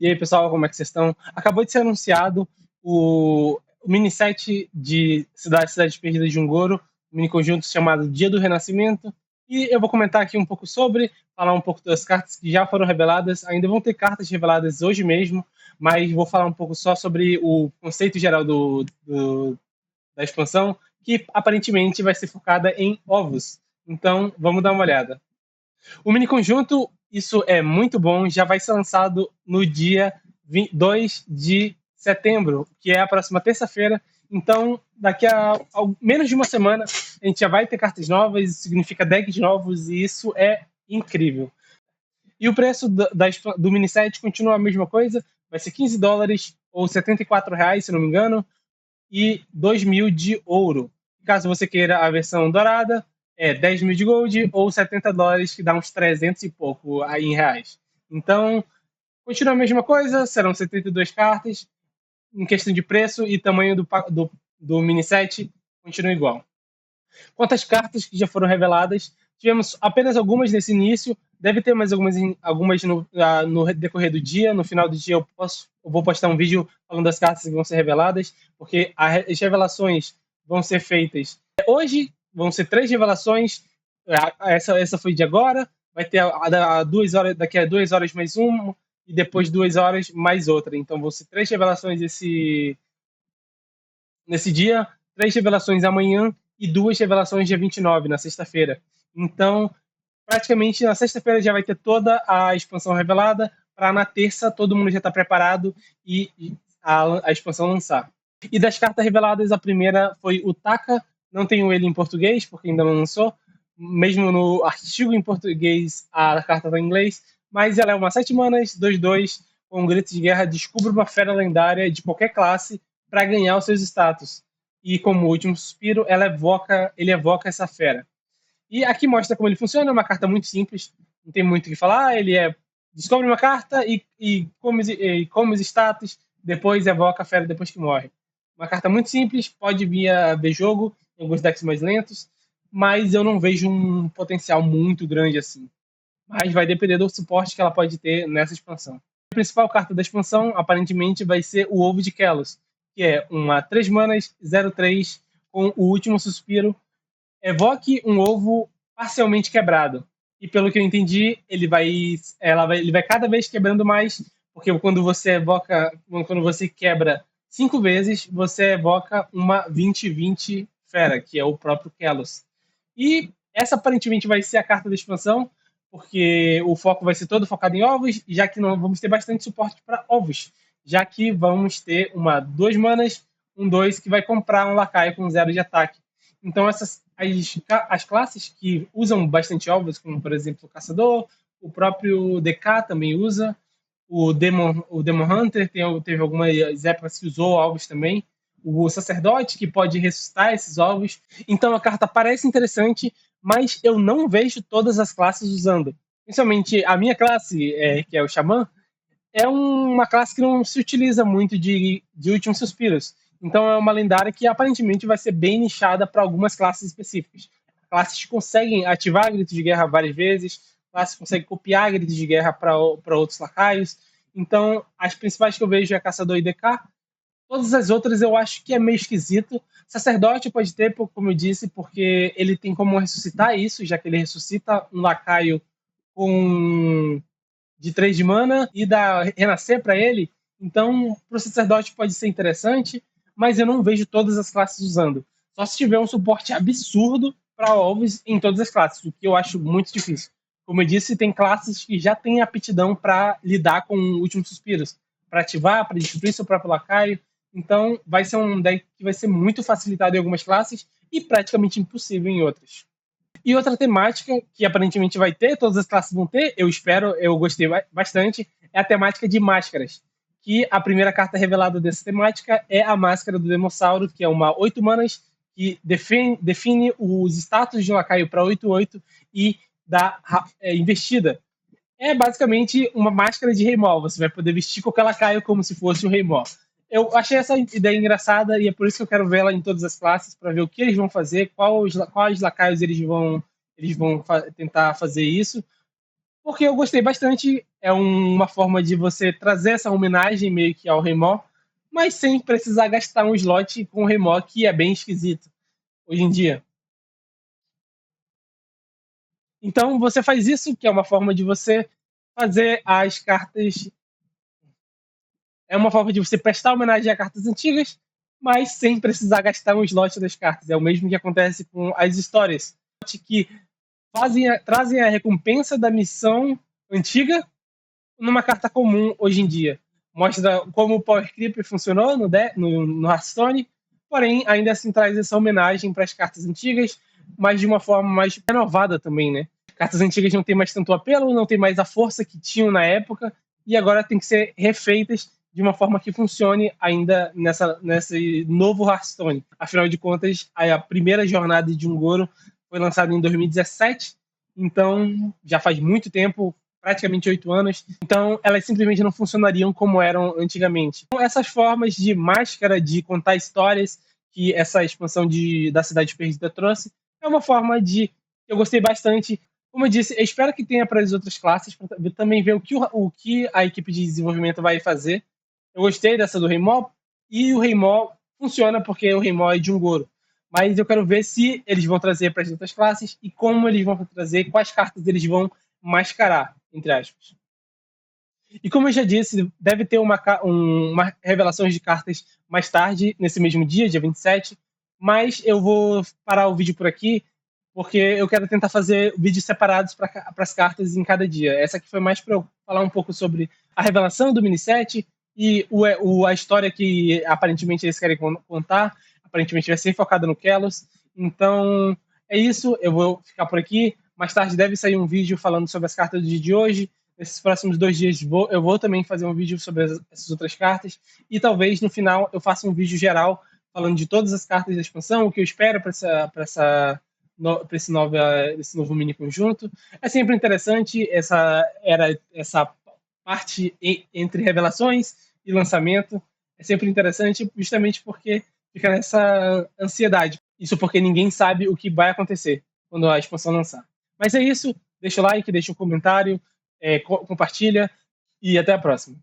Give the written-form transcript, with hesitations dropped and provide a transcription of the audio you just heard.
E aí, pessoal, como é que vocês estão? Acabou de ser anunciado o mini set de Cidades Perdidas de Ungoro, um mini conjunto chamado Dia do Renascimento. E eu vou comentar aqui um pouco sobre, falar um pouco das cartas que já foram reveladas. Ainda vão ter cartas reveladas hoje mesmo, mas vou falar um pouco só sobre o conceito geral da expansão, que aparentemente vai ser focada em ovos. Então, vamos dar uma olhada. O mini conjunto, isso é muito bom, já vai ser lançado no dia 2 de setembro, que é a próxima terça-feira. Então, daqui a menos de uma semana, a gente já vai ter cartas novas, isso significa decks novos, e isso é incrível. E o preço do mini set continua a mesma coisa, vai ser $15 ou R$ 74, se não me engano, e 2.000 de ouro. Caso você queira a versão dourada, é 10.000 de gold ou $70, que dá uns 300 e pouco aí em reais. Então, continua a mesma coisa, serão 72 cartas, em questão de preço e tamanho do mini set, continua igual. Quanto às cartas que já foram reveladas, tivemos apenas algumas nesse início, deve ter mais algumas no decorrer do dia. No final do dia eu vou postar um vídeo falando das cartas que vão ser reveladas, porque as revelações vão ser feitas hoje, vão ser 3 revelações. Essa foi de agora, vai ter daqui a 2 horas mais uma, e depois 2 horas mais outra. Então vão ser 3 revelações nesse dia, 3 revelações amanhã e 2 revelações dia 29, na sexta-feira. Então, praticamente na sexta-feira já vai ter toda a expansão revelada, para na terça todo mundo já estar preparado e a expansão lançar. E das cartas reveladas, a primeira foi o Taka, não tenho ele em português, porque ainda não lançou, mesmo no artigo em português a carta está em inglês, mas ela é uma 7 manas, 2/2, com um grito de guerra, descubra uma fera lendária de qualquer classe para ganhar os seus status. E como último suspiro, ele evoca essa fera. E aqui mostra como ele funciona, é uma carta muito simples, não tem muito o que falar, descobre uma carta e come os status, depois evoca a fera depois que morre. Uma carta muito simples, pode vir a ver jogo em alguns decks mais lentos, mas eu não vejo um potencial muito grande assim. Mas vai depender do suporte que ela pode ter nessa expansão. A principal carta da expansão, aparentemente, vai ser o Ovo de Kelos, que é uma 3 manas, 0/3, com o último suspiro. Evoque um ovo parcialmente quebrado. E pelo que eu entendi, ele vai cada vez quebrando mais, porque quando você quebra 5 vezes, você evoca uma 20/20 fera, que é o próprio Kelos. E essa aparentemente vai ser a carta da expansão, porque o foco vai ser todo focado em ovos, já que não vamos ter bastante suporte para ovos, já que vamos ter uma 2 manas, um 2 que vai comprar um lacaio com 0 de ataque. Então as classes que usam bastante ovos, como por exemplo o Caçador, o próprio DK também usa, o Demon Hunter teve algumas épocas que usou ovos também, o Sacerdote, que pode ressuscitar esses ovos. Então a carta parece interessante, mas eu não vejo todas as classes usando. Principalmente a minha classe, que é o Xamã, é uma classe que não se utiliza muito de últimos suspiros. Então é uma lendária que aparentemente vai ser bem nichada para algumas classes específicas. Classes que conseguem ativar gritos de guerra várias vezes, classes que conseguem copiar gritos de guerra para outros lacaios. Então, as principais que eu vejo é Caçador e DK. Todas as outras eu acho que é meio esquisito. Sacerdote pode ter, como eu disse, porque ele tem como ressuscitar isso, já que ele ressuscita um lacaio com de 3 de mana e dá renascer para ele. Então, para o sacerdote pode ser interessante, mas eu não vejo todas as classes usando. Só se tiver um suporte absurdo para ovos em todas as classes, o que eu acho muito difícil. Como eu disse, tem classes que já têm aptidão para lidar com últimos suspiros, para ativar, para destruir seu próprio lacaio. Então, vai ser um deck que vai ser muito facilitado em algumas classes e praticamente impossível em outras. E outra temática que aparentemente vai ter, todas as classes vão ter, eu espero, eu gostei bastante, é a temática de máscaras. Que a primeira carta revelada dessa temática é a Máscara do Demossauro, que é uma 8 manas que define os status de um lacaio para 8/8 e dá investida. É basicamente uma máscara de Rei Mol. Você vai poder vestir qualquer lacaio como se fosse o Rei Mol. Eu achei essa ideia engraçada e é por isso que eu quero ver ela em todas as classes, para ver o que eles vão fazer, quais lacaios eles vão tentar fazer isso. porque eu gostei bastante. É uma forma de você trazer essa homenagem meio que ao Remó, mas sem precisar gastar um slot com o Remó, que é bem esquisito hoje em dia. Então você faz isso, que é uma forma de você fazer as cartas. É uma forma de você prestar homenagem a cartas antigas, mas sem precisar gastar um slot das cartas. É o mesmo que acontece com as histórias, que trazem a recompensa da missão antiga numa carta comum hoje em dia. Mostra como o Power Creep funcionou no Hearthstone, porém ainda assim traz essa homenagem para as cartas antigas, mas de uma forma mais renovada também, né? Cartas antigas não têm mais tanto apelo, não tem mais a força que tinham na época, e agora tem que ser refeitas de uma forma que funcione ainda nesse novo Hearthstone. Afinal de contas, a primeira jornada de Ungoro foi lançada em 2017, então já faz muito tempo, praticamente 8 anos, então elas simplesmente não funcionariam como eram antigamente. Então, essas formas de máscara, de contar histórias que essa expansão da Cidade Perdida trouxe, é uma forma de eu gostei bastante. Como eu disse, eu espero que tenha para as outras classes, para também ver o que a equipe de desenvolvimento vai fazer. Eu gostei dessa do Reimó, e o Reimó funciona porque o Reimó é de um Goro. Mas eu quero ver se eles vão trazer para as outras classes e como eles vão trazer, quais cartas eles vão mascarar, entre aspas. E como eu já disse, deve ter uma revelação de cartas mais tarde, nesse mesmo dia 27. Mas eu vou parar o vídeo por aqui, porque eu quero tentar fazer vídeos separados para as cartas em cada dia. Essa aqui foi mais para eu falar um pouco sobre a revelação do mini-set e a história que aparentemente eles querem contar. Aparentemente vai ser focada no Kelos. Então é isso, eu vou ficar por aqui. Mais tarde deve sair um vídeo falando sobre as cartas do dia de hoje. Nesses próximos 2 dias eu vou também fazer um vídeo sobre essas outras cartas. E talvez no final eu faça um vídeo geral falando de todas as cartas da expansão, o que eu espero para esse novo mini conjunto. É sempre interessante essa parte entre revelações e lançamento. É sempre interessante justamente porque fica nessa ansiedade. Isso porque ninguém sabe o que vai acontecer quando a expansão lançar. Mas é isso. Deixa o like, deixa um comentário, compartilha e até a próxima.